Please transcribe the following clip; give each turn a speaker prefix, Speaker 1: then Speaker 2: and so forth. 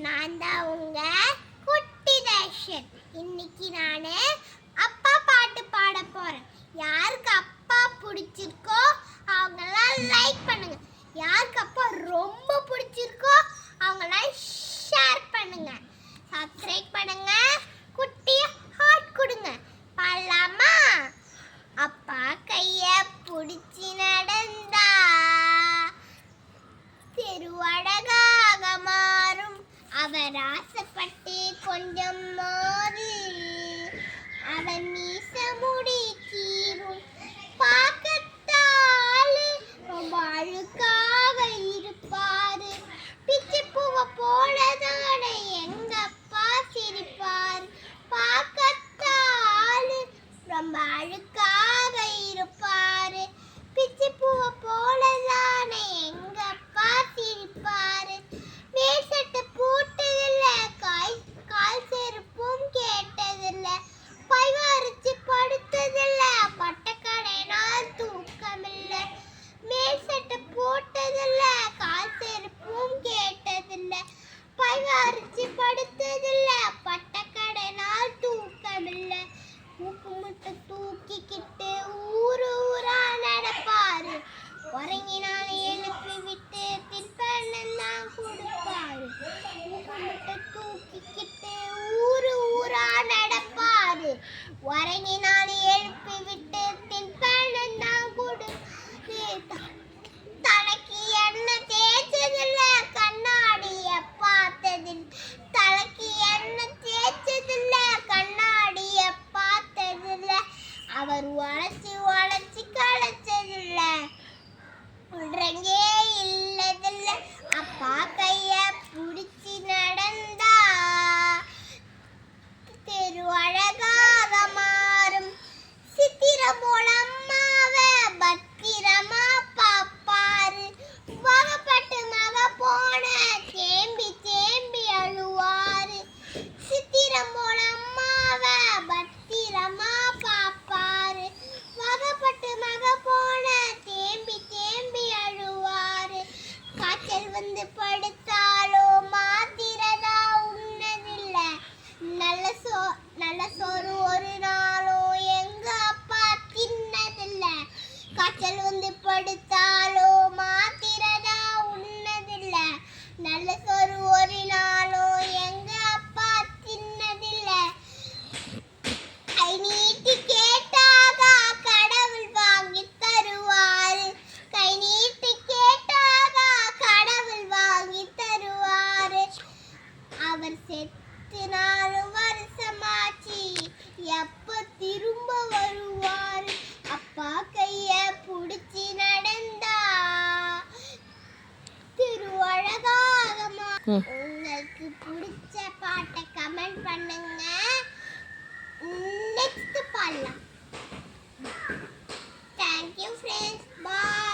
Speaker 1: நான் தான் உங்க குட்டி தர்ஷன். இன்னைக்கு நான் அப்பா பாட்டு பாட போறேன். யாருக்கு அப்பா பிடிச்சிருக்கோ அவங்கெல்லாம் லைக் பண்ணுங்க. யாருக்கு அப்பா ரொம்ப பிடிச்சிருக்கோ அவங்கெல்லாம் ஷேர் பண்ணுங்க. சப்ஸ்கிரைப் பண்ணுங்க. குட்டியா ஹார்ட் கொடுங்க. பாடலாமா? அப்பா கைய பிடிச்சி நடந்தா தெருவழகாக மாறும். அவர் ஆசைப்பட்டு கொஞ்சம் மாறு. அவர் மீச முடி கீரும். பார்க்கத்தாலே ரொம்ப அழுக்காக இருப்பாரு. பிச்சி பூவை போலதானே எங்க அப்பா சிரிப்பாரு. பார்க்கத்தாலே ரொம்ப அழுக்காக இருப்பாரு. பிச்சி பூவை போலதானே எங்க அப்பா சிரிப்பாரு. மேசட்டை போட்டதில்ல, கால் செருப்பும் கேட்டதில்ல, பைவாரிச்சு படுத்ததில்ல, பட்டக்கடைனால் தூக்கமில்ல. மேசட்டை போட்டதில்ல, கால் செருப்பும் கேட்டதில்ல, பைவாரிச்சு படுத்ததில்ல, பட்டக்கடைனால் தூக்கமில்ல. மூக்கு முட்டை தூக்கிக்கிட்டு ஊரா நடப்பாரு. உறங்கினால் எழுப்பி விட்டு தின்பண்ணம் கொடுப்பாரு. மூக்கு முட்டை தூக்கிக்கிட்டு ஊரா நடப்பாரு. உறங்கினால் எழுப்பி விட்டு தின்பண்ணம் கொடுப்பாரு. தலைக்கு எண்ணெய் தேய்ச்சதில்ல, கண்ணாடிய பார்த்ததில்ல. தலைக்கு எண்ணெய் தேய்ச்சதில்ல, கண்ணாடிய பார்த்ததில்ல. அவர் உழைச்சி களைச்சதில்ல, உடங்கே இல்லதில்ல. அப்பா கைய பிடிச்சி நடந்தா தெரு அழகாக மாறும். சித்திரம் போல அம்மாவை பத்திரமா பாப்பாரு. வகப்பட்டு மக போன தேம்பி அழுவாரு. சித்திரம் போல அம்மாவை பத்திரமா பாப்பாரு. வகப்பட்டு மக போன தேம்பி அழுவாரு. காய்ச்சல் வந்து படுத்தாலோ மாத்திரதா உண்ணதில்ல. நல்ல சோறு ஒரு நாளும் எங்க அப்பா தின்னதில்ல. காய்ச்சல் வந்து படுத்தாலோ மாத்திரதா உண்ணதில்ல. நல்ல சோறு ஒரு நாளும் எங்க அப்பா தின்னதில்ல. கை நீட்டி கேட்டாக கடவுள் வாங்கி தருவாரு. கை நீட்டி கேட்டாக கடவுள் வாங்கி தருவாரு. அவர் செத்து 4 வருஷமாச்சு, எப்ப திரும்ப வருவாரு. அப்பா கைய புடிச்சு நடந்தா திருவழகாக. உங்களுக்கு பிடிச்ச பாட்டை கமெண்ட் பண்ணுங்க.